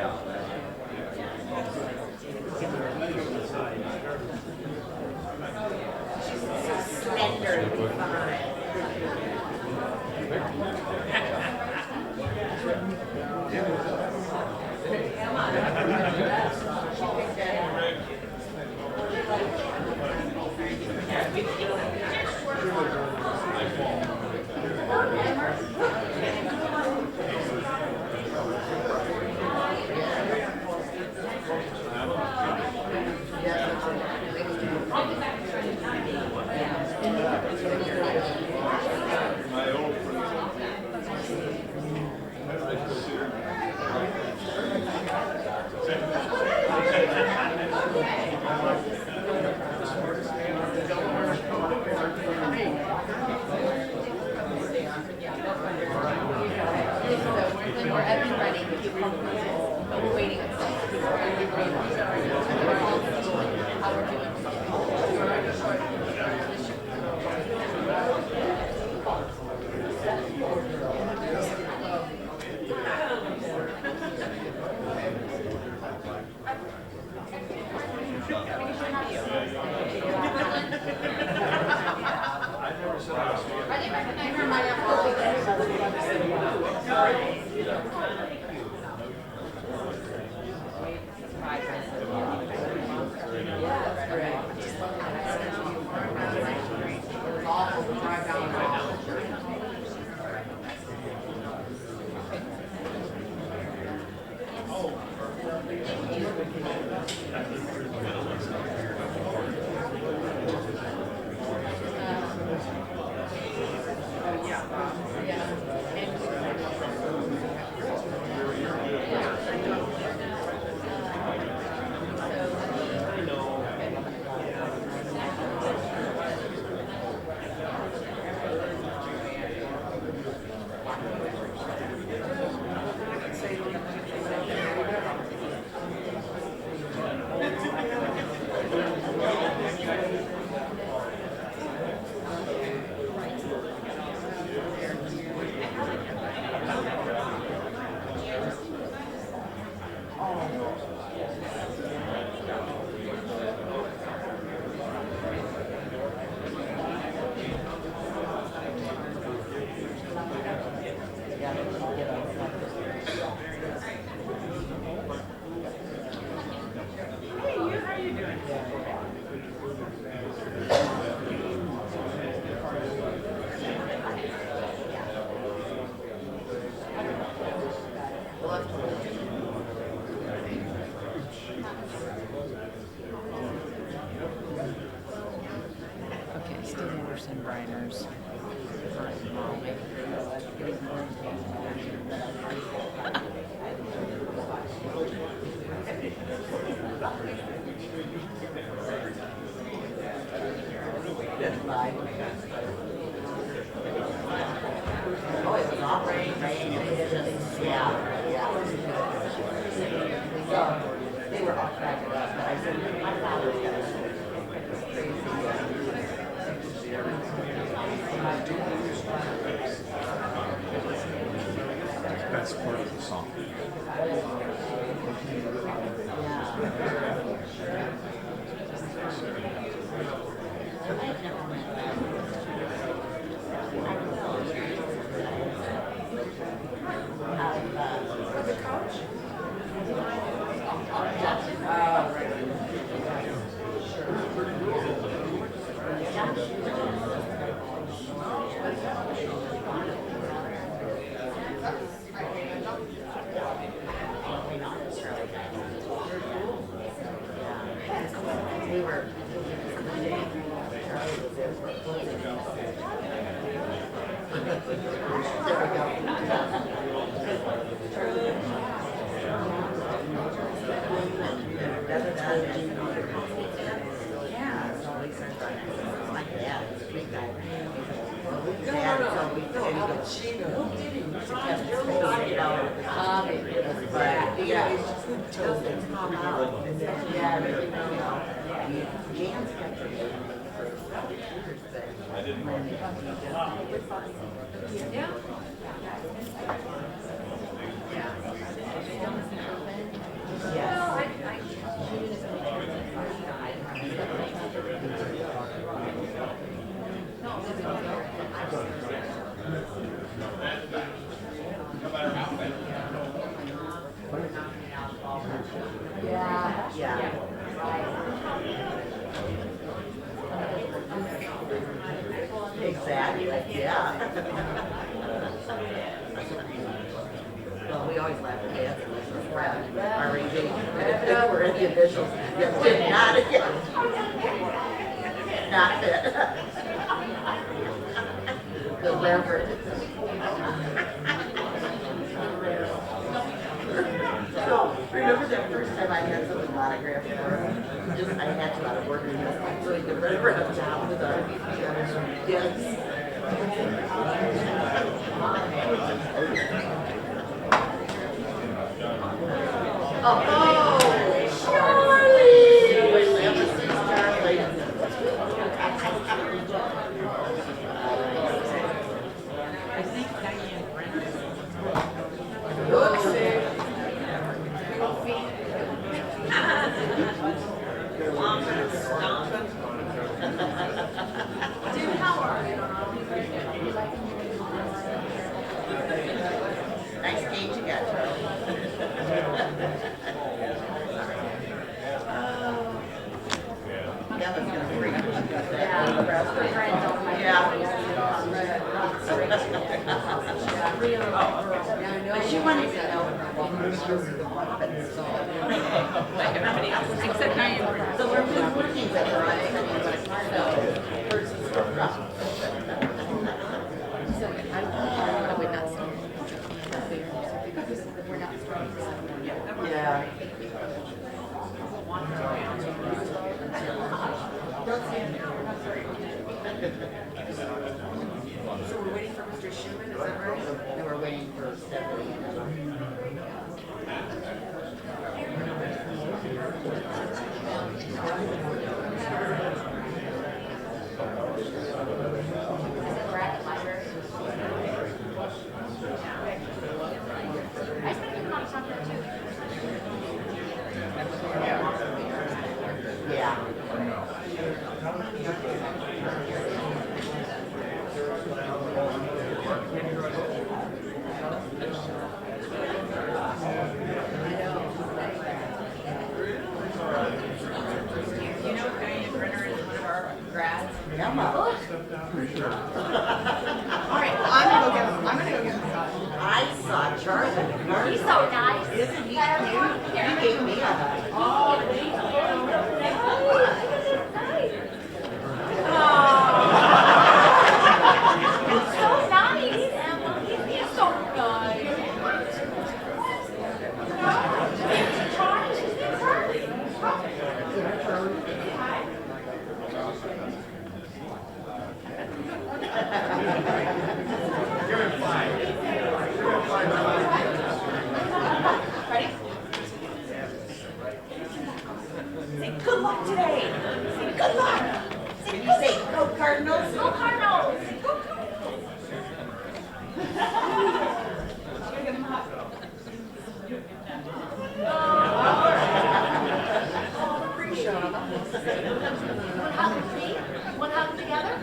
Venderly fine. We're up and running, but we're waiting on some people. How we're doing. Are they recognizing my Okay, Steve Anderson, Briners. Oh, it was operating, right? Yeah. So they were off track of that, but I said, my father's got a crazy. That's part of the song. The coach? We were Yeah. Well, we always laugh at that. Our engagement, we're in the officials. Yes, did not, not fit. The leverage. So, remember that first time I had something autographed for him? Just, I had to out of order this, so he could run around town with our, yes. Oh, Charlie! Charlie. I think Diane Brennan. Dude, how are you? Nice gauge you got, Charlie. That was gonna freak you. Yeah. But she wanted to know. Except Diane Brennan. So we're just working with her on it. So, versus her. Yeah. So we're waiting for Mr. Schumann, is that right? And we're waiting for Stephanie. Yeah. You know Diane Brenner is one of our grads. Emma. All right, well, I'm gonna go get him. I'm gonna go get him. I saw Charlie. He's so nice. Isn't he cute? He gave me a hug. Oh, thank you. He's so nice, Emma. He's so nice. Ready? Say good luck today. Say good luck. Did you say go Cardinals? Go Cardinals. Go What happened together?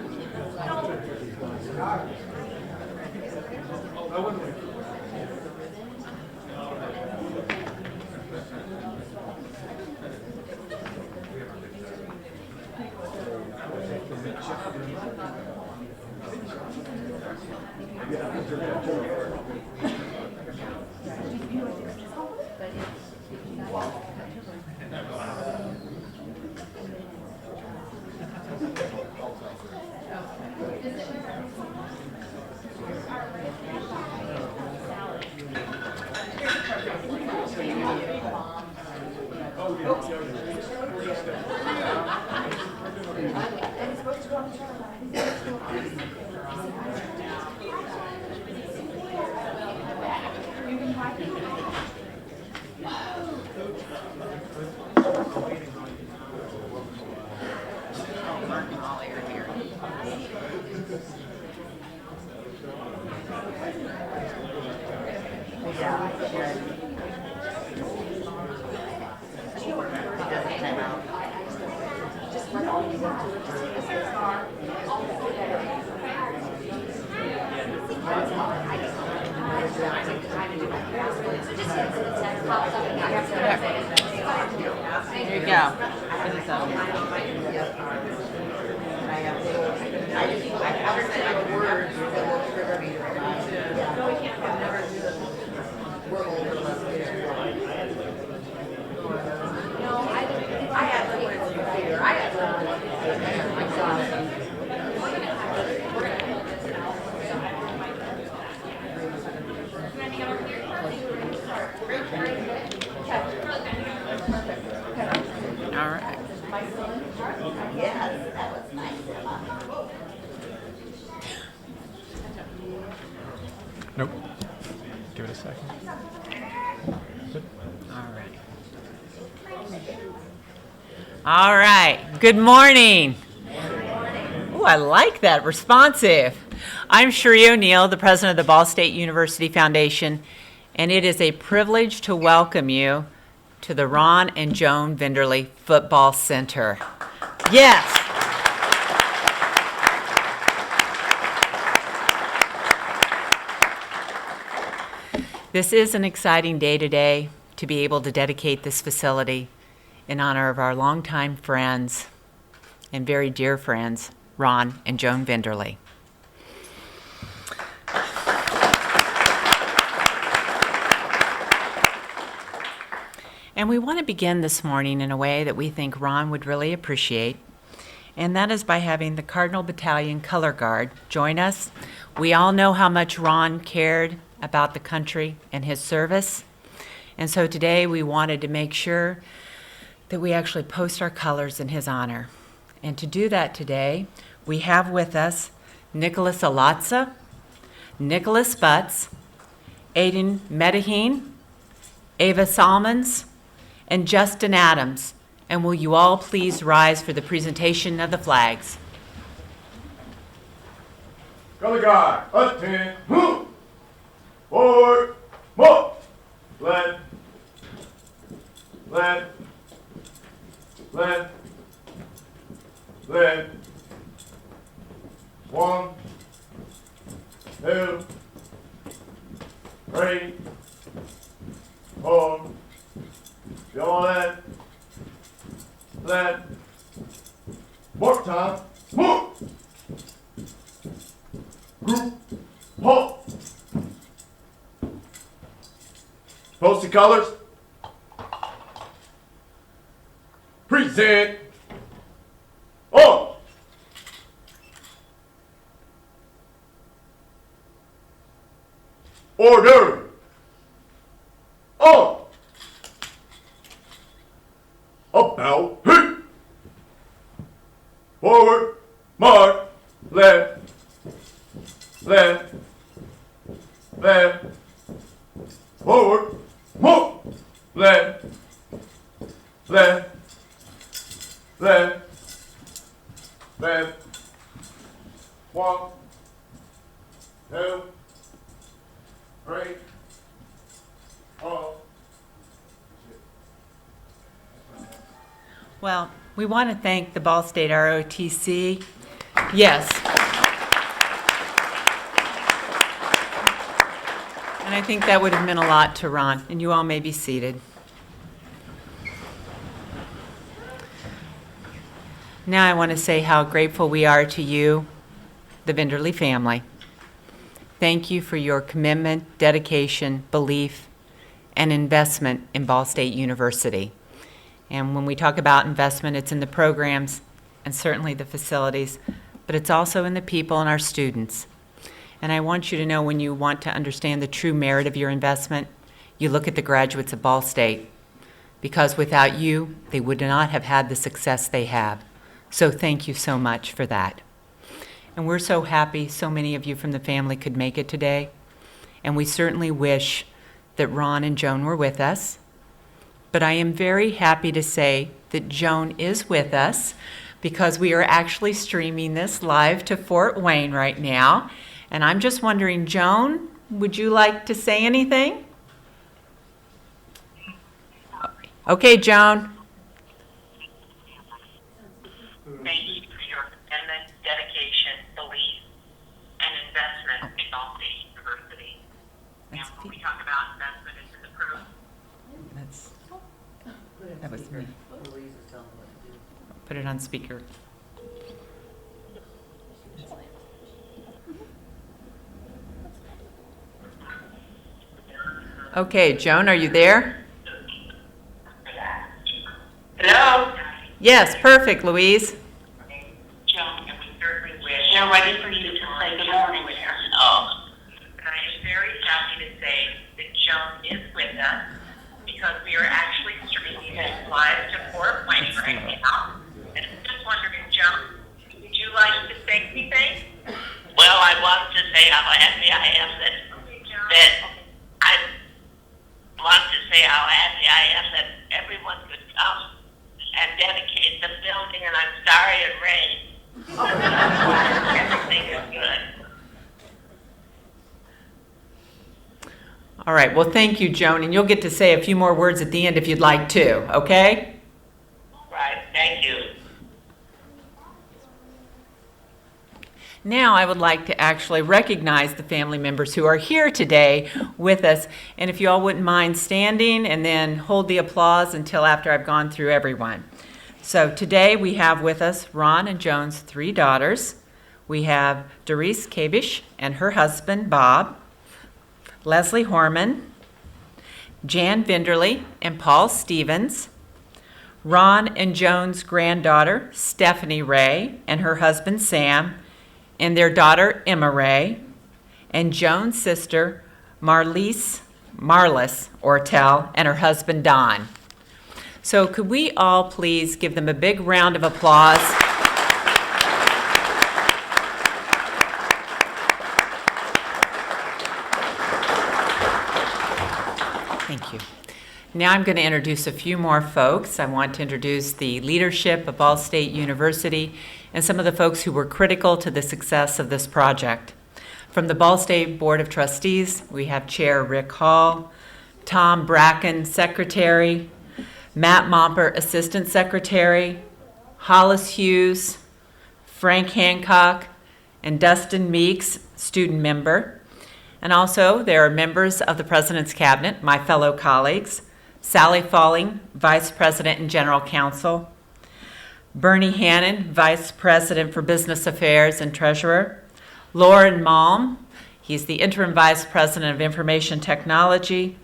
Yeah, she did. She doesn't time out. There you go. I have to, I understand the words that will trigger All right. Good morning. Oh, I like that. Responsive. I'm Cherie O'Neill, the president of the Ball State University Foundation, and it is a privilege to welcome you to the Ron and Joan Venderly Football Center. Yes. This is an exciting day today to be able to dedicate this facility in honor of our longtime friends and very dear friends, Ron and Joan Venderly. And we want to begin this morning in a way that we think Ron would really appreciate, and that is by having the Cardinal Battalion Color Guard join us. We all know how much Ron cared about the country and his service, and so today we wanted to make sure that we actually post our colors in his honor. And to do that today, we have with us Nicholas Alatza, Nicholas Butts, Aiden Medaheen, Ava Salmons, and Justin Adams. And will you all please rise for the presentation of the flags? Color guard, attend, move, forward, move, left, left, left, left, 1, 2, 3, 4, your left, left, more time, move, group, halt, post the colors, present, on, order, on, about, hit, forward, mark, left, left, left, forward, move, left, left, left, left, 1, 2, 3, 4. Well, we want to thank the Ball State ROTC. Yes. And I think that would have meant a lot to Ron, and you all may be seated. Now I want to say how grateful we are to you, the Venderly family. Thank you for your commitment, dedication, belief, and investment in Ball State University. And when we talk about investment, it's in the programs and certainly the facilities, but it's also in the people and our students. And I want you to know, when you want to understand the true merit of your investment, you look at the graduates of Ball State, because without you, they would not have had the success they have. So thank you so much for that. And we're so happy so many of you from the family could make it today. And we certainly wish that Ron and Joan were with us. But I am very happy to say that Joan is with us, because we are actually streaming this live to Fort Wayne right now. And I'm just wondering, Joan, would you like to say anything? Okay, Joan. Thank you for your commitment, dedication, belief, and investment in Ball State University. And when we talk about investment, it's in the program. That was me. Louise is telling me what to do. Put it on speaker. Okay, Joan, are you there? Hello? Yes, perfect, Louise. Joan, and we certainly wish. They're ready for you to say good morning with her. Oh. And I am very happy to say that Joan is with us, because we are actually streaming this live to Fort Wayne right now. And I'm just wondering, Joan, would you like to say anything? Well, I want to say how happy I am that I want to say how happy I am that everyone could come and dedicate the building, and I'm sorry it rained. Everything is good. All right, well, thank you, Joan, and you'll get to say a few more words at the end if you'd like to, okay? Right, thank you. Now I would like to actually recognize the family members who are here today with us. And if you all wouldn't mind standing and then hold the applause until after I've gone through everyone. So today we have with us Ron and Joan's 3 daughters. We have Doris Kavish and her husband, Bob, Leslie Horman, Jan Venderly and Paul Stevens, Ron and Joan's granddaughter, Stephanie Ray, and her husband, Sam, and their daughter, Emma Ray, and Joan's sister, Marlis Ortel, and her husband, Don. So could we all please give them a big round of applause? Thank you. Now I'm going to introduce a few more folks. I want to introduce the leadership of Ball State University and some of the folks who were critical to the success of this project. From the Ball State Board of Trustees, we have Chair Rick Hall, Tom Bracken, Secretary, Matt Momper, Assistant Secretary, Hollis Hughes, Frank Hancock, and Dustin Meeks, student member. And also, there are members of the President's Cabinet, my fellow colleagues, Sally Falling, Vice President and General Counsel, Bernie Hannon, Vice President for Business Affairs and Treasurer, Lauren Malm, he's the Interim Vice President of Information Technology,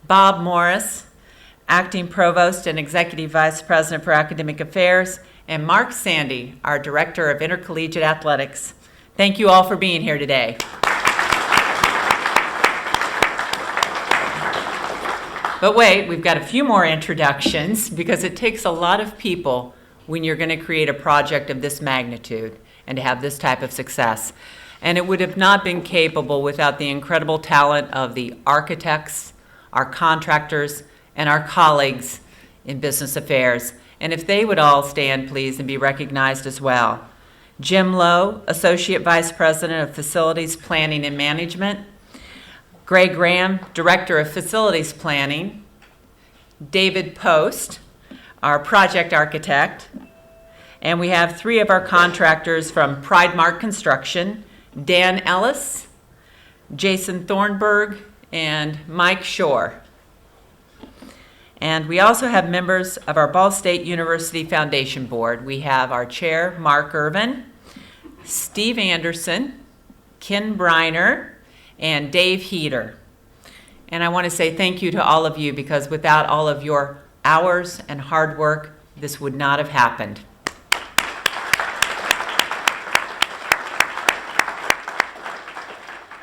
Bob Morris, Acting Provost and Executive Vice President for Academic Affairs, and Mark Sandy, our Director of Intercollegiate Athletics. Thank you all for being here today. But wait, we've got a few more introductions because it takes a lot of people when you're going to create a project of this magnitude and to have this type of success. And it would have not been capable without the incredible talent of the architects, our contractors, and our colleagues in business affairs. And if they would all stand, please, and be recognized as well. Jim Lowe, Associate Vice President of Facilities Planning and Management, Greg Graham, Director of Facilities Planning, David Post, our project architect, and we have 3 of our contractors from Pride Mark Construction, Dan Ellis, Jason Thornburg, and Mike Shore. And we also have members of our Ball State University Foundation Board. We have our chair, Mark Irvin, Steve Anderson, Ken Briner, and Dave Heater. And I want to say thank you to all of you because without all of your hours and hard work, this would not have happened.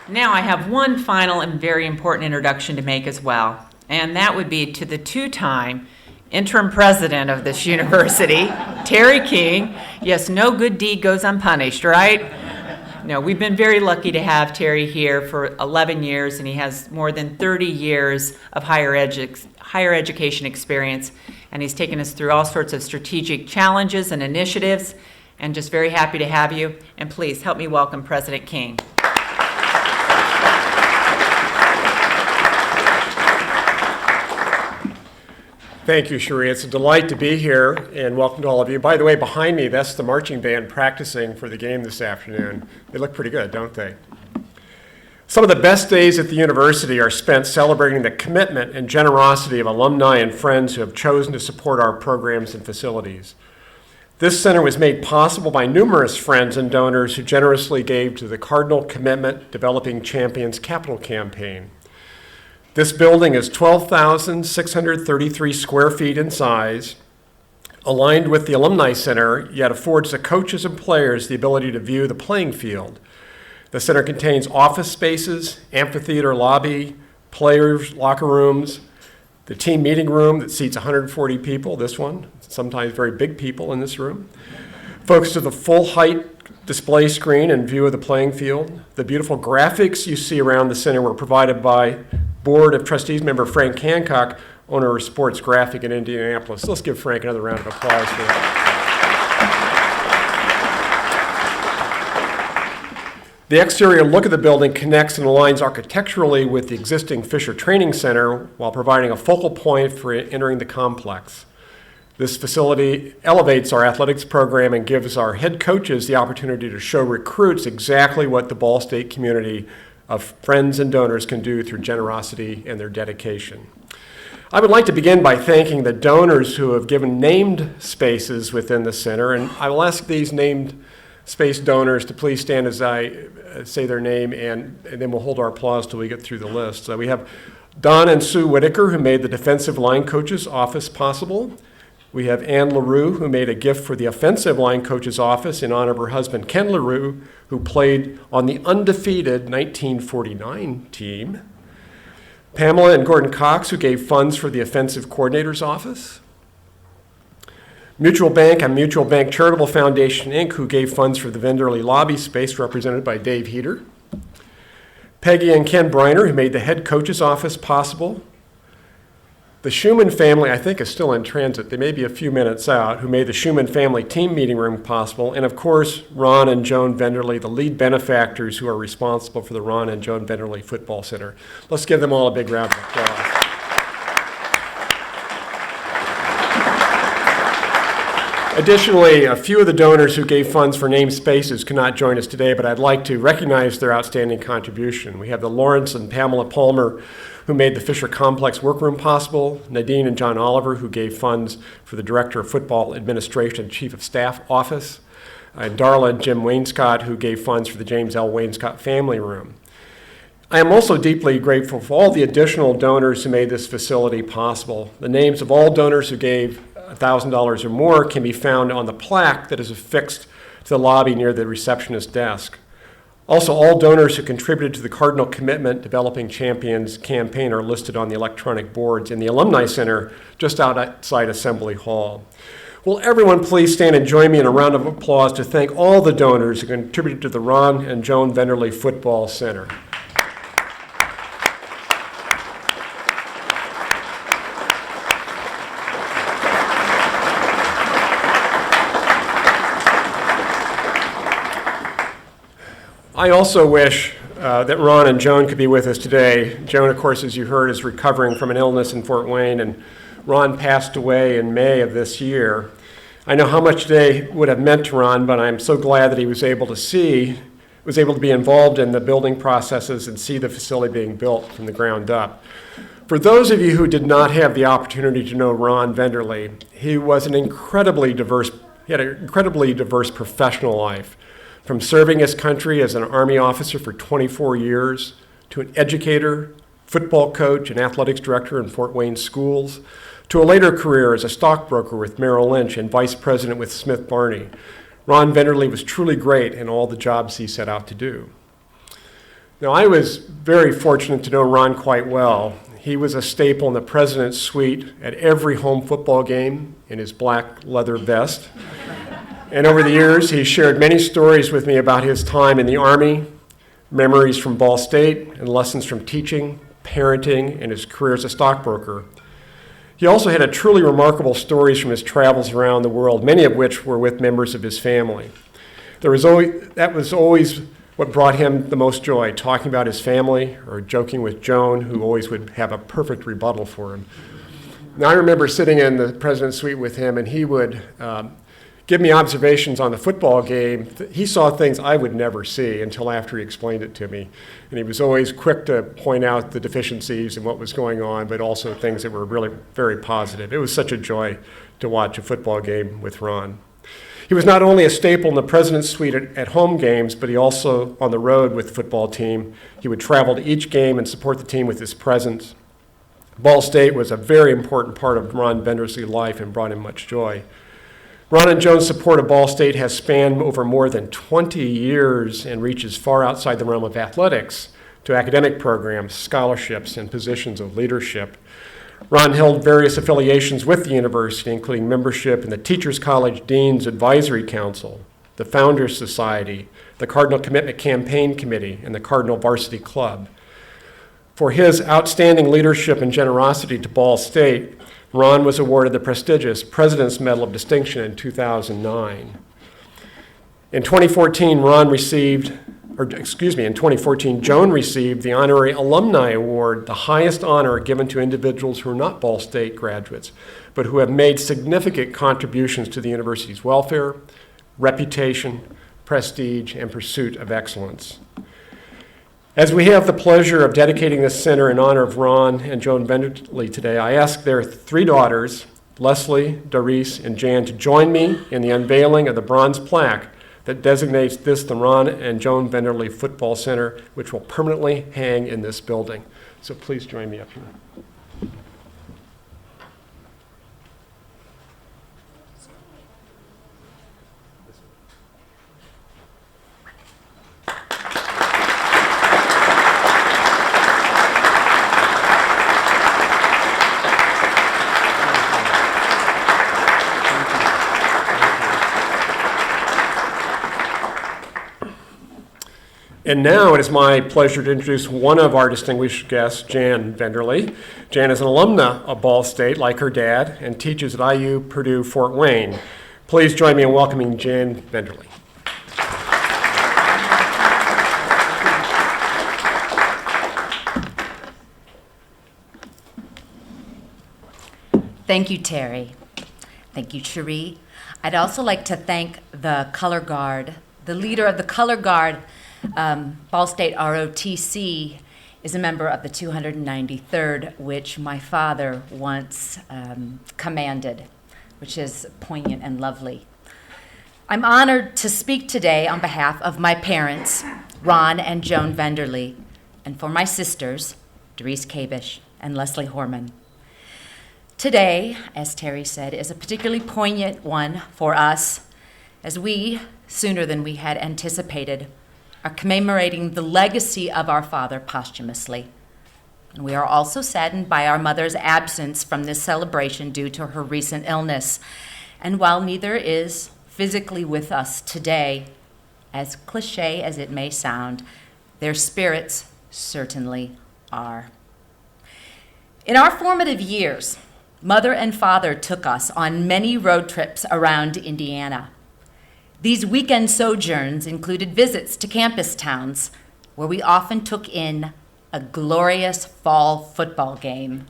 Now I have one final and very important introduction to make as well, and that would be to the 2-time interim president of this university, Terry King. Yes, no good deed goes unpunished, right? No, we've been very lucky to have Terry here for 11 years, and he has more than 30 years of higher education experience, and he's taken us through all sorts of strategic challenges and initiatives, and just very happy to have you. And please help me welcome President King. Thank you, Cherie. It's a delight to be here, and welcome to all of you. By the way, behind me, that's the marching band practicing for the game this afternoon. They look pretty good, don't they? Some of the best days at the university are spent celebrating the commitment and generosity of alumni and friends who have chosen to support our programs and facilities. This center was made possible by numerous friends and donors who generously gave to the Cardinal Commitment Developing Champions Capital Campaign. This building is 12,633 square feet in size, aligned with the Alumni Center, yet affords the coaches and players the ability to view the playing field. The center contains office spaces, amphitheater lobby, players' locker rooms, the team meeting room that seats 140 people, this one, sometimes very big people in this room. Focus to the full height display screen and view of the playing field. The beautiful graphics you see around the center were provided by Board of Trustees member Frank Hancock owner of Sports Graphic in Indianapolis. Let's give Frank another round of applause for that. The exterior look of the building connects and aligns architecturally with the existing Fisher Training Center while providing a focal point for entering the complex. This facility elevates our athletics program and gives our head coaches the opportunity to show recruits exactly what the Ball State community of friends and donors can do through generosity and their dedication. I would like to begin by thanking the donors who have given named spaces within the center, and I will ask these named space donors to please stand as I say their name, and then we'll hold our applause till we get through the list. So we have Don and Sue Whitaker, who made the defensive line coach's office possible. We have Ann LaRue, who made a gift for the offensive line coach's office in honor of her husband, Ken LaRue, who played on the undefeated 1949 team. Pamela and Gordon Cox, who gave funds for the offensive coordinator's office. Mutual Bank and Mutual Bank Charitable Foundation, Inc., who gave funds for the Venderly lobby space, represented by Dave Heater. Peggy and Ken Briner, who made the head coach's office possible. The Schumann family, I think, is still in transit. They may be a few minutes out, who made the Schumann family team meeting room possible. And of course, Ron and Joan Venderly, the lead benefactors who are responsible for the Ron and Joan Venderly Football Center. Let's give them all a big round of applause. Additionally, a few of the donors who gave funds for named spaces cannot join us today, but I'd like to recognize their outstanding contribution. We have the Lawrence and Pamela Palmer, who made the Fisher Complex workroom possible, Nadine and John Oliver, who gave funds for the Director of Football Administration and Chief of Staff office, and Darla and Jim Wainscott, who gave funds for the James L. Wainscott Family Room. I am also deeply grateful for all the additional donors who made this facility possible. The names of all donors who gave $1,000 or more can be found on the plaque that is affixed to the lobby near the receptionist desk. Also, all donors who contributed to the Cardinal Commitment Developing Champions campaign are listed on the electronic boards in the Alumni Center just outside Assembly Hall. Will everyone please stand and join me in a round of applause to thank all the donors who contributed to the Ron and Joan Venderly Football Center. I also wish that Ron and Joan could be with us today. Joan, of course, as you heard, is recovering from an illness in Fort Wayne, and Ron passed away in May of this year. I know how much today would have meant to Ron, but I'm so glad that he was able to be involved in the building processes and see the facility being built from the ground up. For those of you who did not have the opportunity to know Ron Venderly, he had an incredibly diverse professional life. From serving his country as an Army officer for 24 years, to an educator, football coach, and athletics director in Fort Wayne schools, to a later career as a stockbroker with Merrill Lynch and vice president with Smith Barney. Ron Venderly was truly great in all the jobs he set out to do. Now, I was very fortunate to know Ron quite well. He was a staple in the president's suite at every home football game in his black leather vest. And over the years, he shared many stories with me about his time in the Army, memories from Ball State, and lessons from teaching, parenting, and his career as a stockbroker. He also had truly remarkable stories from his travels around the world, many of which were with members of his family. That was always what brought him the most joy, talking about his family or joking with Joan, who always would have a perfect rebuttal for him. Now, I remember sitting in the president's suite with him, and he would give me observations on the football game. He saw things I would never see until after he explained it to me. And he was always quick to point out the deficiencies and what was going on, but also things that were really very positive. It was such a joy to watch a football game with Ron. He was not only a staple in the president's suite at home games, but he also, on the road with the football team, he would travel to each game and support the team with his presence. Ball State was a very important part of Ron Venderly's life and brought him much joy. Ron and Joan's support of Ball State has spanned over more than 20 years and reaches far outside the realm of athletics to academic programs, scholarships, and positions of leadership. Ron held various affiliations with the university, including membership in the Teachers College Dean's Advisory Council, the Founders Society, the Cardinal Commitment Campaign Committee, and the Cardinal Varsity Club. For his outstanding leadership and generosity to Ball State, Ron was awarded the prestigious President's Medal of Distinction in 2009. In 2014, in 2014, Joan received the Honorary Alumni Award, the highest honor given to individuals who are not Ball State graduates, but who have made significant contributions to the university's welfare, reputation, prestige, and pursuit of excellence. As we have the pleasure of dedicating this center in honor of Ron and Joan Venderly today, I ask their three daughters, Leslie, Doris, and Jan, to join me in the unveiling of the bronze plaque that designates this the Ron and Joan Venderly Football Center, which will permanently hang in this building. So please join me up here. And now it is my pleasure to introduce one of our distinguished guests, Jan Venderly. Jan is an alumna of Ball State, like her dad, and teaches at IU Purdue Fort Wayne. Please join me in welcoming Jan Venderly. Thank you, Terry. Thank you, Cherie. I'd also like to thank the Color Guard. The leader of the Color Guard, Ball State ROTC, is a member of the 293rd, which my father once commanded, which is poignant and lovely. I'm honored to speak today on behalf of my parents, Ron and Joan Venderly, and for my sisters, Doris Kabish and Leslie Horman. Today, as Terry said, is a particularly poignant one for us, as we, sooner than we had anticipated, are commemorating the legacy of our father posthumously. And we are also saddened by our mother's absence from this celebration due to her recent illness. And while neither is physically with us today, as cliche as it may sound, their spirits certainly are. In our formative years, Mother and Father took us on many road trips around Indiana. These weekend sojourns included visits to campus towns, where we often took in a glorious fall football game.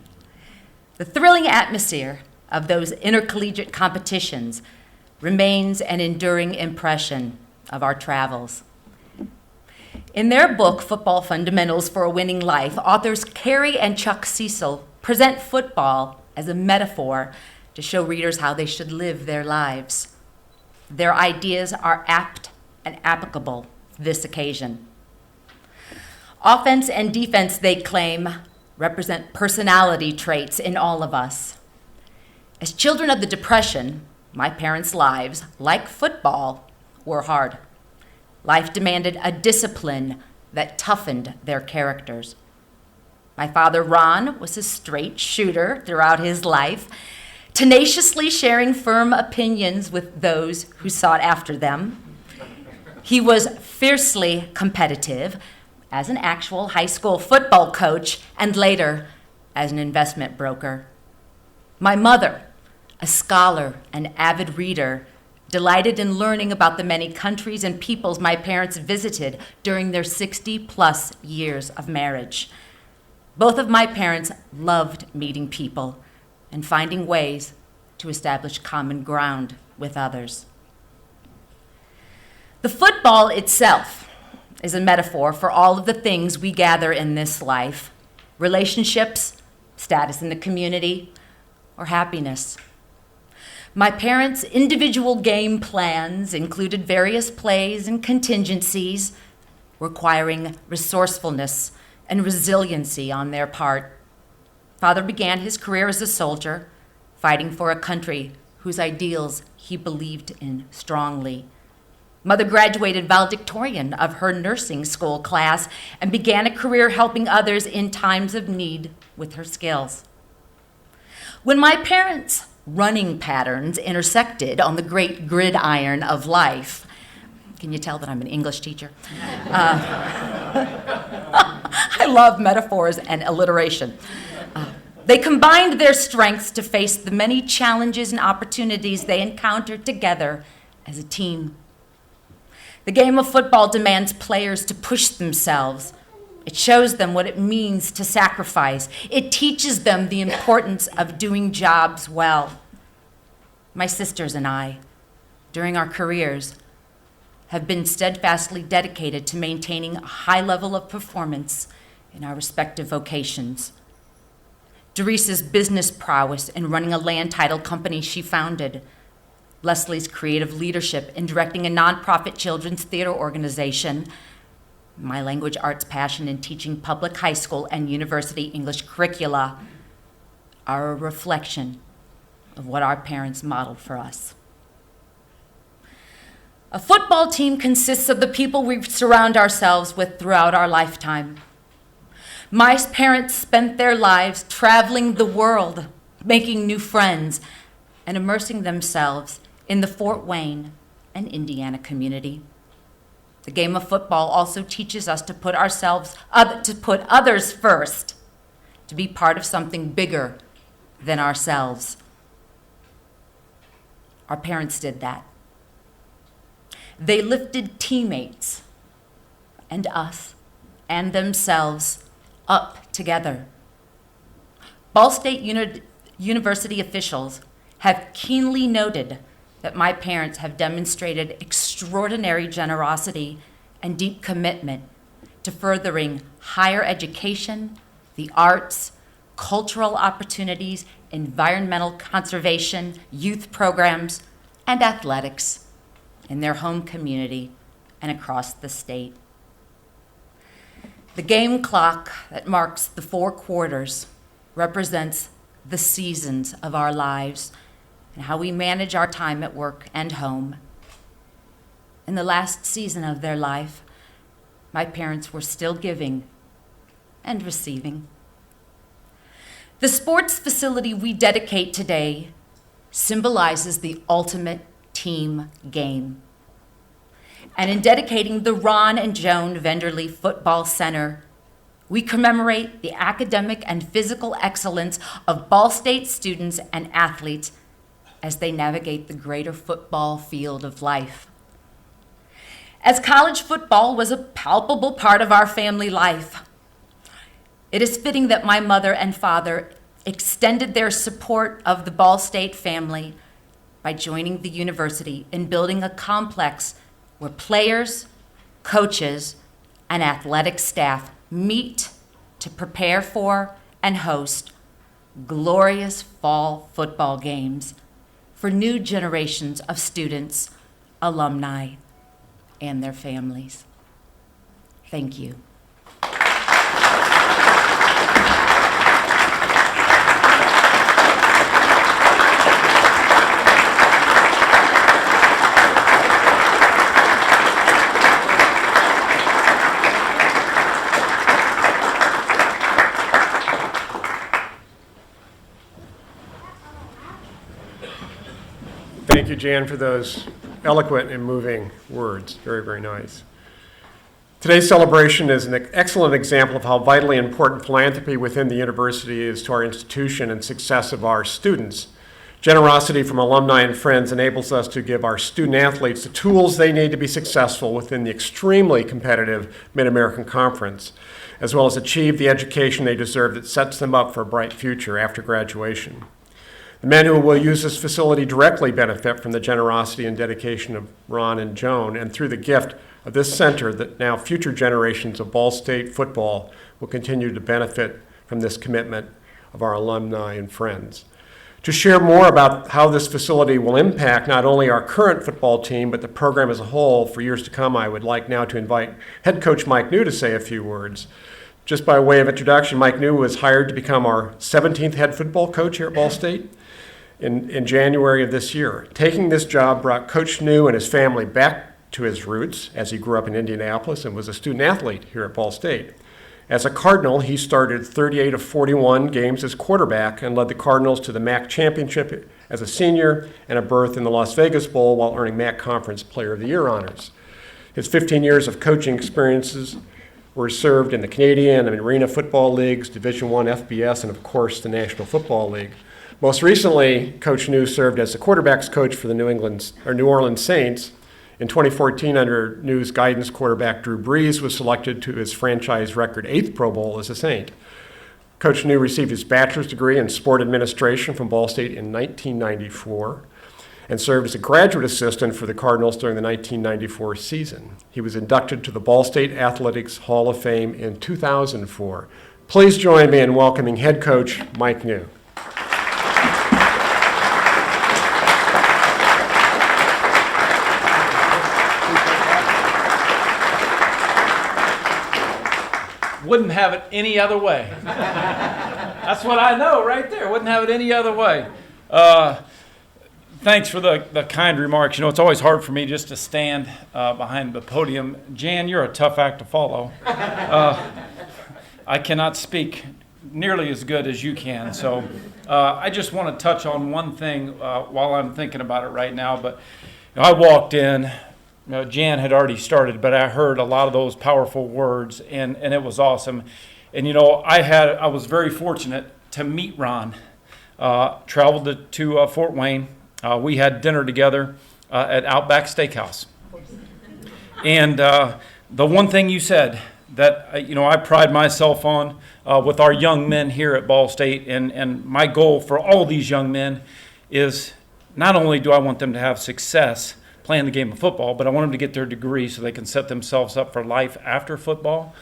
The thrilling atmosphere of those intercollegiate competitions remains an enduring impression of our travels. In their book, Football Fundamentals for a Winning Life, authors Carrie and Chuck Cecil present football as a metaphor to show readers how they should live their lives. Their ideas are apt and applicable for this occasion. Offense and defense, they claim, represent personality traits in all of us. As children of the Depression, my parents' lives, like football, were hard. Life demanded a discipline that toughened their characters. My father, Ron, was a straight shooter throughout his life, tenaciously sharing firm opinions with those who sought after them. He was fiercely competitive as an actual high school football coach and later as an investment broker. My mother, a scholar and avid reader, delighted in learning about the many countries and peoples my parents visited during their 60-plus years of marriage. Both of my parents loved meeting people and finding ways to establish common ground with others. The football itself is a metaphor for all of the things we gather in this life: relationships, status in the community, or happiness. My parents' individual game plans included various plays and contingencies requiring resourcefulness and resiliency on their part. Father began his career as a soldier, fighting for a country whose ideals he believed in strongly. Mother graduated valedictorian of her nursing school class and began a career helping others in times of need with her skills. When my parents' running patterns intersected on the great gridiron of life, can you tell that I'm an English teacher? I love metaphors and alliteration. They combined their strengths to face the many challenges and opportunities they encountered together as a team. The game of football demands players to push themselves. It shows them what it means to sacrifice. It teaches them the importance of doing jobs well. My sisters and I, during our careers, have been steadfastly dedicated to maintaining a high level of performance in our respective vocations. Doris's business prowess in running a land title company she founded, Leslie's creative leadership in directing a nonprofit children's theater organization, my language arts passion in teaching public high school and university English curricula are a reflection of what our parents modeled for us. A football team consists of the people we surround ourselves with throughout our lifetime. My parents spent their lives traveling the world, making new friends, and immersing themselves in the Fort Wayne and Indiana community. The game of football also teaches us to put others first, to be part of something bigger than ourselves. Our parents did that. They lifted teammates and us and themselves up together. Ball State University officials have keenly noted that my parents have demonstrated extraordinary generosity and deep commitment to furthering higher education, the arts, cultural opportunities, environmental conservation, youth programs, and athletics in their home community and across the state. The game clock that marks the 4 quarters represents the seasons of our lives and how we manage our time at work and home. In the last season of their life, my parents were still giving and receiving. The sports facility we dedicate today symbolizes the ultimate team game. And in dedicating the Ron and Joan Venderly Football Center, we commemorate the academic and physical excellence of Ball State students and athletes as they navigate the greater football field of life. As college football was a palpable part of our family life, it is fitting that my mother and father extended their support of the Ball State family by joining the university in building a complex where players, coaches, and athletic staff meet to prepare for and host glorious fall football games for new generations of students, alumni, and their families. Thank you. Thank you, Jan, for those eloquent and moving words. Very, very nice. Today's celebration is an excellent example of how vitally important philanthropy within the university is to our institution and success of our students. Generosity from alumni and friends enables us to give our student athletes the tools they need to be successful within the extremely competitive Mid-American Conference, as well as achieve the education they deserve that sets them up for a bright future after graduation. The men who will use this facility directly benefit from the generosity and dedication of Ron and Joan, and through the gift of this center that now future generations of Ball State football will continue to benefit from this commitment of our alumni and friends. To share more about how this facility will impact not only our current football team, but the program as a whole for years to come, I would like now to invite head coach Mike New to say a few words. Just by way of introduction, Mike New was hired to become our 17th head football coach here at Ball State in January of this year. Taking this job brought Coach New and his family back to his roots as he grew up in Indianapolis and was a student athlete here at Ball State. As a Cardinal, he started 38 of 41 games as quarterback and led the Cardinals to the MAC championship as a senior and a berth in the Las Vegas Bowl while earning MAC Conference Player of the Year honors. His 15 years of coaching experiences where he served in the Canadian and Arena Football Leagues, Division I FBS, and of course the National Football League. Most recently, Coach New served as the quarterbacks coach for the New Orleans Saints. In 2014, under New's guidance, quarterback Drew Brees was selected to his franchise record 8th Pro Bowl as a Saint. Coach New received his bachelor's degree in sport administration from Ball State in 1994 and served as a graduate assistant for the Cardinals during the 1994 season. He was inducted to the Ball State Athletics Hall of Fame in 2004. Please join me in welcoming head coach Mike New. Wouldn't have it any other way. That's what I know right there. Wouldn't have it any other way. Thanks for the kind remarks. You know, it's always hard for me just to stand behind the podium. Jan, you're a tough act to follow. I cannot speak nearly as good as you can. So I just want to touch on one thing while I'm thinking about it right now. But you know, I walked in. Jan had already started, but I heard a lot of those powerful words, and it was awesome. And, you know, I was very fortunate to meet Ron. Traveled to Fort Wayne. We had dinner together at Outback Steakhouse. And the one thing you said that, you know, I pride myself on with our young men here at Ball State, and my goal for all these young men is not only do I want them to have success playing the game of football, but I want them to get their degree so they can set themselves up for life after football.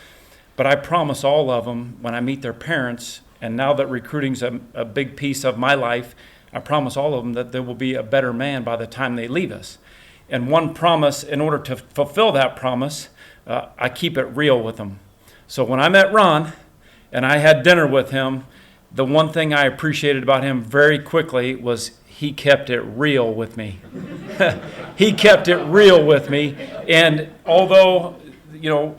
But I promise all of them, when I meet their parents, and now that recruiting's a big piece of my life, I promise all of them that they will be a better man by the time they leave us. And one promise, in order to fulfill that promise, I keep it real with them. So when I met Ron and I had dinner with him, the one thing I appreciated about him very quickly was he kept it real with me. He kept it real with me. And although, you know,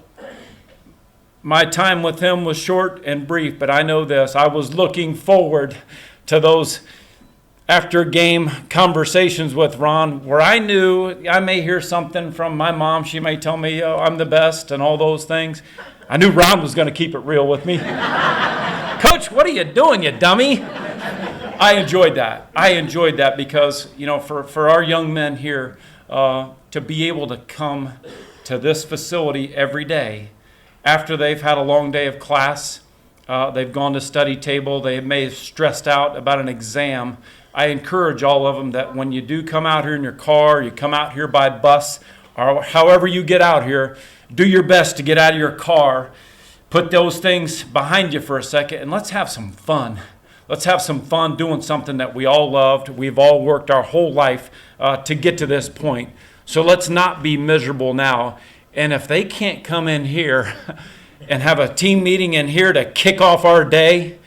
my time with him was short and brief, but I know this, I was looking forward to those after game conversations with Ron where I knew I may hear something from my mom. She may tell me, oh, I'm the best and all those things. I knew Ron was going to keep it real with me. Coach, what are you doing, you dummy? I enjoyed that. I enjoyed that because, you know, for our young men here to be able to come to this facility every day after they've had a long day of class, they've gone to study table, they may have stressed out about an exam. I encourage all of them that when you do come out here in your car, you come out here by bus, or however you get out here, do your best to get out of your car, put those things behind you for a second, and let's have some fun. Let's have some fun doing something that we all loved. We've all worked our whole life to get to this point. So let's not be miserable now. And if they can't come in here and have a team meeting in here to kick off our day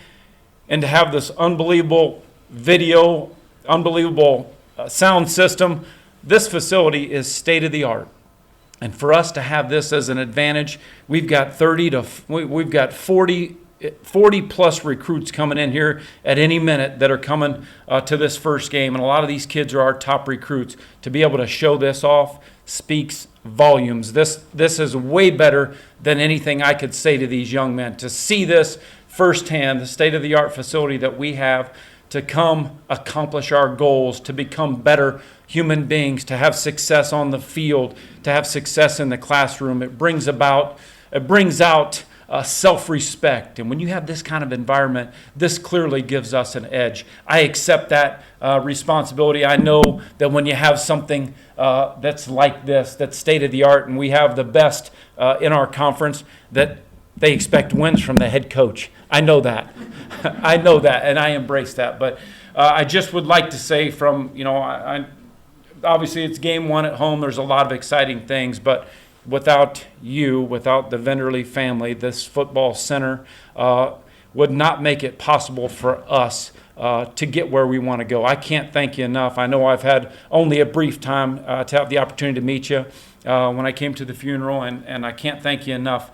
and to have this unbelievable video, unbelievable sound system, this facility is state of the art. And for us to have this as an advantage, we've got 40 plus recruits coming in here at any minute that are coming to this first game. And a lot of these kids are our top recruits. To be able to show this off speaks volumes. This is way better than anything I could say to these young men. To see this firsthand, the state-of-the-art facility that we have, to come accomplish our goals, to become better human beings, to have success on the field, to have success in the classroom. It brings out self-respect. And when you have this kind of environment, this clearly gives us an edge. I accept that responsibility. I know that when you have something that's like this, that's state-of-the-art, and we have the best in our conference, that they expect wins from the head coach. I know that. I know that, and I embrace that. But I just would like to say from, obviously it's game one at home. There's a lot of exciting things, but without you, without the Venderly family, this football center would not make it possible for us to get where we want to go. I can't thank you enough. I know I've had only a brief time to have the opportunity to meet you when I came to the funeral, and I can't thank you enough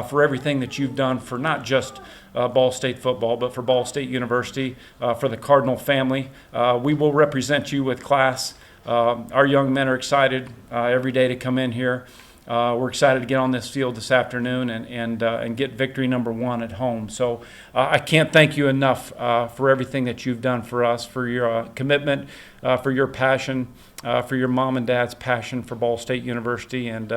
for everything that you've done for not just Ball State football, but for Ball State University, for the Cardinal family. We will represent you with class. Our young men are excited every day to come in here. We're excited to get on this field this afternoon and get victory number 1 at home. So I can't thank you enough for everything that you've done for us, for your commitment, for your passion, for your mom and dad's passion for Ball State University, and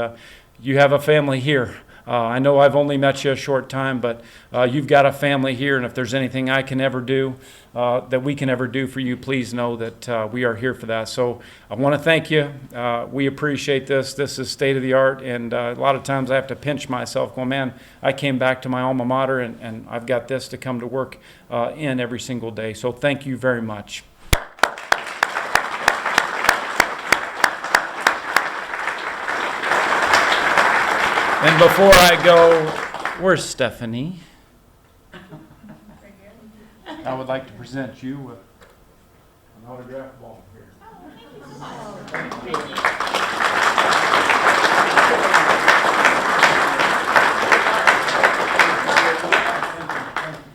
you have a family here. I know I've only met you a short time, but you've got a family here, and if there's anything I can ever do, that we can ever do for you, please know that we are here for that. So I want to thank you. We appreciate this. This is state of the art, and a lot of times I have to pinch myself going, man, I came back to my alma mater, and I've got this to come to work in every single day. So thank you very much. And before I go, where's Stephanie? I would like to present you with an autographed ball here.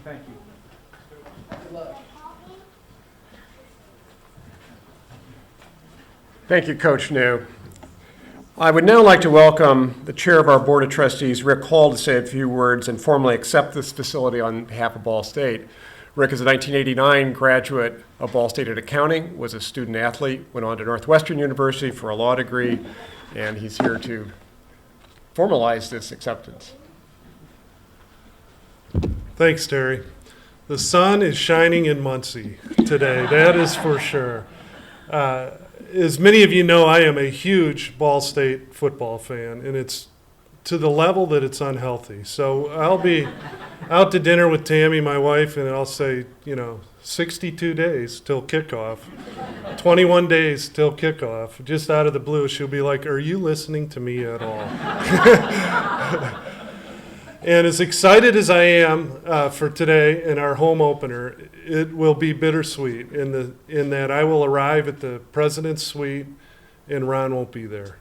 Thank you. Thank you, Coach New. I would now like to welcome the chair of our Board of Trustees, Rick Hall, to say a few words and formally accept this facility on behalf of Ball State. Rick is a 1989 graduate of Ball State in accounting, was a student athlete, went on to Northwestern University for a law degree, and he's here to formalize this acceptance. Thanks, Terry. The sun is shining in Muncie today, that is for sure. As many of you know, I am a huge Ball State football fan, and it's to the level that it's unhealthy. So I'll be out to dinner with Tammy, my wife, and I'll say, 62 days till kickoff, 21 days till kickoff. Just out of the blue, she'll be like, are you listening to me at all? And as excited as I am for today and our home opener, it will be bittersweet in that I will arrive at the President's Suite and Ron won't be there.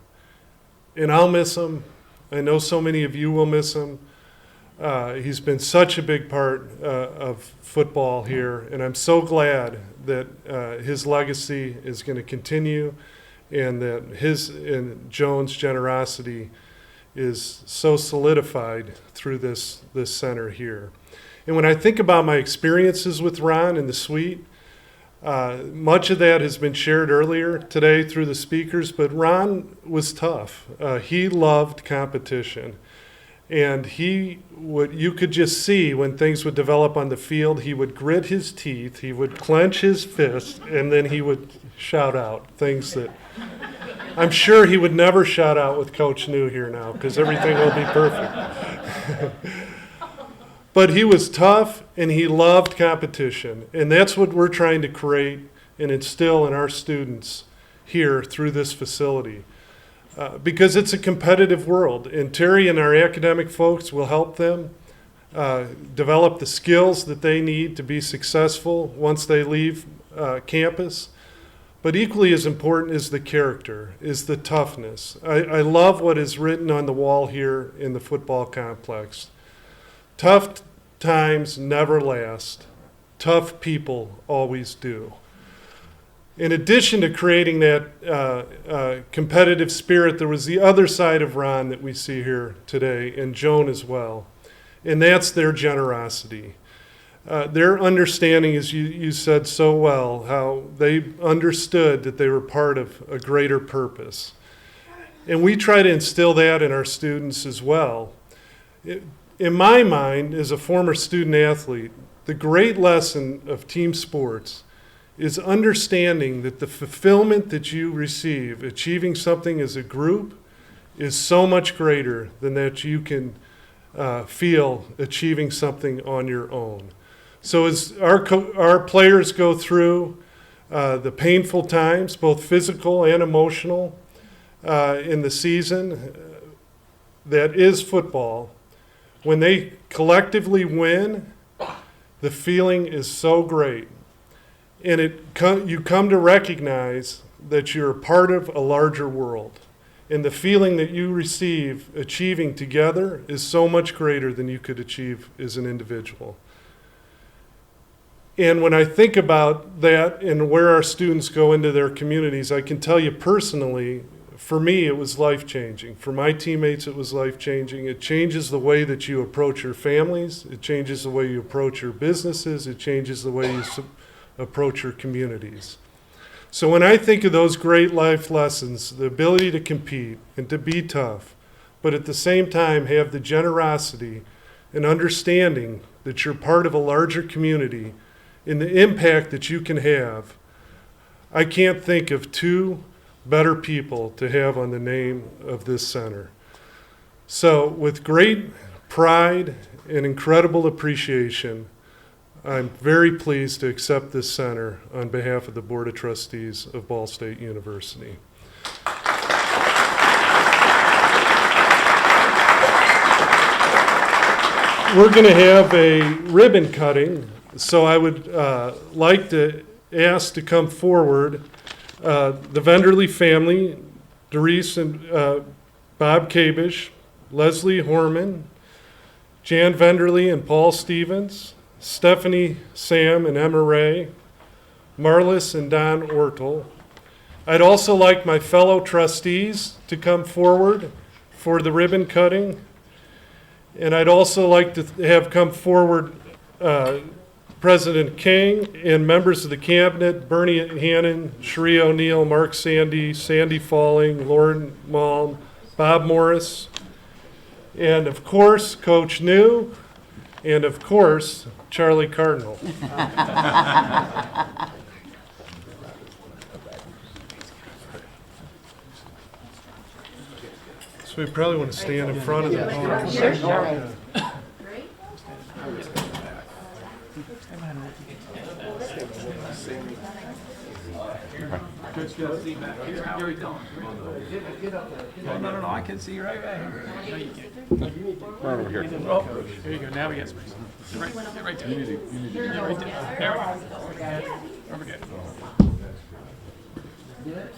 And I'll miss him. I know so many of you will miss him. He's been such a big part of football here, and I'm so glad that his legacy is going to continue and that his and Joan's generosity is so solidified through this center here. And when I think about my experiences with Ron in the suite, much of that has been shared earlier today through the speakers, but Ron was tough. He loved competition. And you could just see when things would develop on the field, he would grit his teeth, he would clench his fist, and then he would shout out things that I'm sure he would never shout out with Coach New here now, because everything will be perfect. But he was tough, and he loved competition. And that's what we're trying to create and instill in our students here through this facility. Because it's a competitive world, and Terry and our academic folks will help them develop the skills that they need to be successful once they leave campus. But equally as important is the character, is the toughness. I love what is written on the wall here in the football complex. Tough times never last. Tough people always do. In addition to creating that competitive spirit, there was the other side of Ron that we see here today, and Joan as well, and that's their generosity. Their understanding, as you said so well, how they understood that they were part of a greater purpose. And we try to instill that in our students as well. In my mind, as a former student athlete, the great lesson of team sports is understanding that the fulfillment that you receive achieving something as a group is so much greater than that you can feel achieving something on your own. So as our players go through the painful times, both physical and emotional, in the season that is football, when they collectively win, the feeling is so great. And you come to recognize that you're a part of a larger world. And the feeling that you receive achieving together is so much greater than you could achieve as an individual. And when I think about that and where our students go into their communities, I can tell you personally, for me, it was life-changing. For my teammates, it was life-changing. It changes the way that you approach your families. It changes the way you approach your businesses. It changes the way you approach your communities. So when I think of those great life lessons, the ability to compete and to be tough, but at the same time have the generosity and understanding that you're part of a larger community and the impact that you can have, I can't think of two better people to have on the name of this center. So with great pride and incredible appreciation, I'm very pleased to accept this center on behalf of the Board of Trustees of Ball State University. We're going to have a ribbon cutting, so I would like to ask to come forward the Venderly family, Doris and Bob Kabish, Leslie Horman, Jan Venderly and Paul Stevens, Stephanie, Sam, and Emma Ray, Marlis and Don Ortel. I'd also like my fellow trustees to come forward for the ribbon cutting. And I'd also like to have come forward President King and members of the cabinet, Bernie Hannon, Sheree O'Neill, Mark Sandy, Sandy Falling, Lauren Malm, Bob Morris, and of course, Coach New, and of course, Charlie Cardinal. So we probably want to stand in front of the podium. Sure. Here we go. No, I can see you right here. No, you can't. Right over here. Oh, there you go. Now we got space. Right there. Right there. Yeah, right there. There we go. Over good.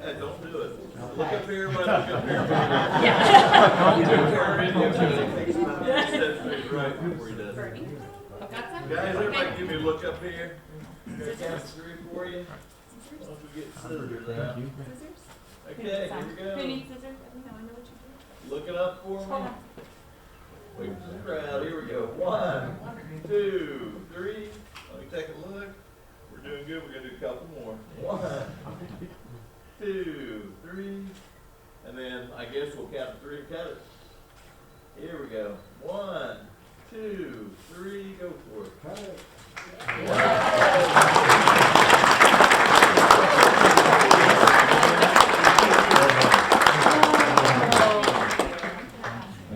Hey, don't do it. Look up here when I look up here. Right before he does. Guys, everybody give me a look up here. Count three for you. Don't forget scissors out. Okay, here we go. Who needs scissors? No, I know what you do. Look it up for me. Wait for the crowd. Here we go. 1, 2, 3. Let me take a look. We're doing good. We're going to do a couple more. 1, 2, 3. And then I guess we'll count to 3 and cut it. Here we go. 1, 2, 3. Go for it. Cut it.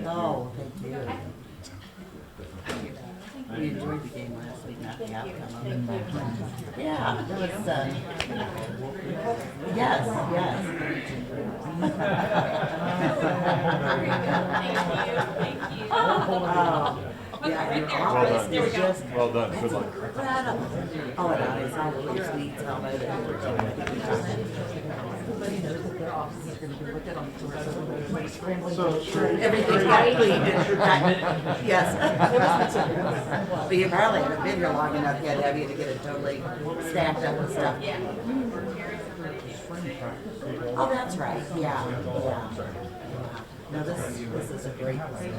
No, thank you. We enjoyed the game last week, not the outcome of it. Yeah, it was, yes, yes. Thank you. Oh, yeah, your office is just Well done. Good luck. incredible. Oh, and it's all really sweet, tell me that. Everybody knows that their office is gonna be looked at on the tour, so everybody's scrambling to make sure everything's got clean. Right. Yes. But you probably haven't been here long enough yet, have you, to get it totally stacked up and stuff? Oh, that's right, yeah. No, this is a great place.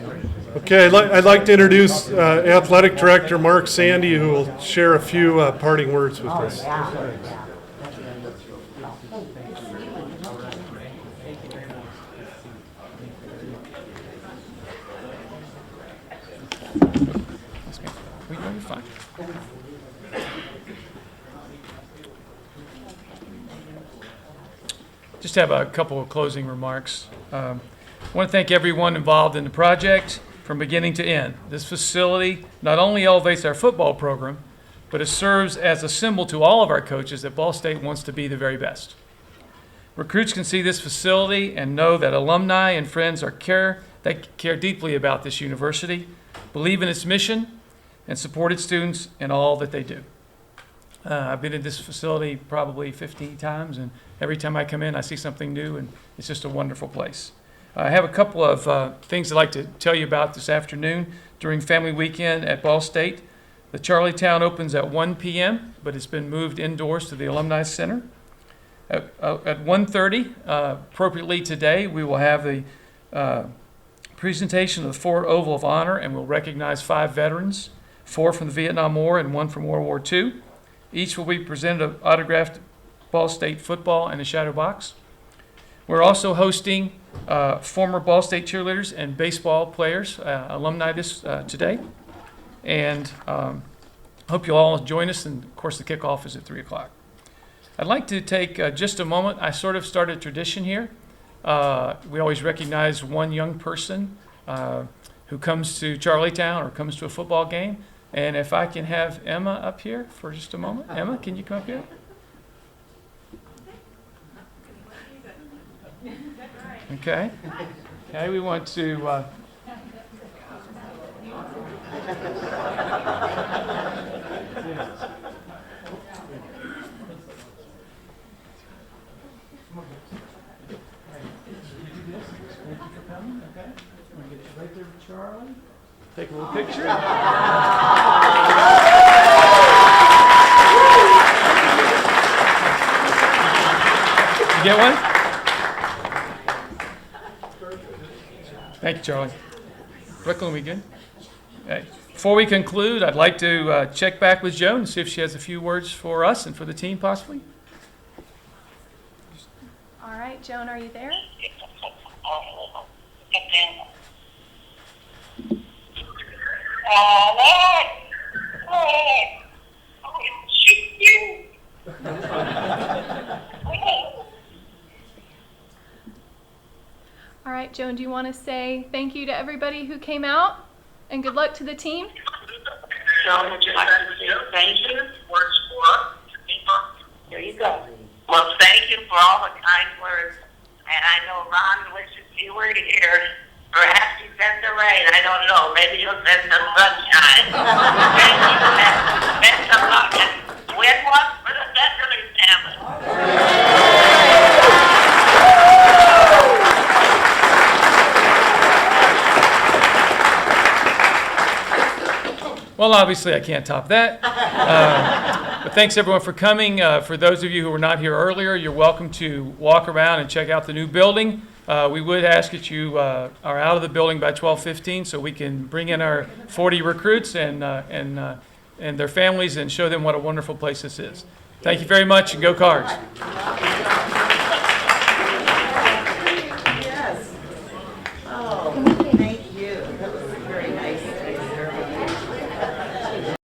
Okay, I'd like to introduce Athletic Director Mark Sandy, who will share a few parting words with us. Yeah. You're fine. Just have a couple of closing remarks. I want to thank everyone involved in the project from beginning to end. This facility not only elevates our football program, but it serves as a symbol to all of our coaches that Ball State wants to be the very best. Recruits can see this facility and know that alumni and friends care deeply about this university, believe in its mission, and support its students in all that they do. I've been in this facility probably 15 times, and every time I come in, I see something new, and it's just a wonderful place. I have a couple of things I'd like to tell you about this afternoon. During Family Weekend at Ball State, the Charlie Town opens at 1 p.m., but it's been moved indoors to the Alumni Center. At 1:30, appropriately today, we will have a presentation of the Ford Oval of Honor, and we'll recognize 5 veterans, 4 from the Vietnam War and 1 from World War II. Each will be presented an autographed Ball State football and a shadow box. We're also hosting former Ball State cheerleaders and baseball players, alumni today. And hope you'll all join us. And of course, the kickoff is at 3 o'clock. I'd like to take just a moment. I sort of started a tradition here. We always recognize one young person who comes to Charlietown or comes to a football game. And if I can have Emma up here for just a moment. Emma, can you come up here? Okay. Okay, we want to... Take a little picture. You get one? Thank you, Charlie. Brooklyn, we good? Okay. Before we conclude, I'd like to check back with Joan and see if she has a few words for us and for the team, possibly. All right, Joan, are you there? All right, Joan, do you want to say thank you to everybody who came out and good luck to the team? Joan, would you like to say thank you? Words for Here you go. Well, thank you for all the kind words. And I know Ron wishes you were here. Perhaps he sent the rain. I don't know. Maybe he'll send the sunshine. Thank you. Best of luck. And win one for the Venderly family. Well, obviously, I can't top that. But thanks, everyone, for coming. For those of you who were not here earlier, you're welcome to walk around and check out the new building. We would ask that you are out of the building by 12:15 so we can bring in our 40 recruits and their families and show them what a wonderful place this is. Thank you very much, and go Cards.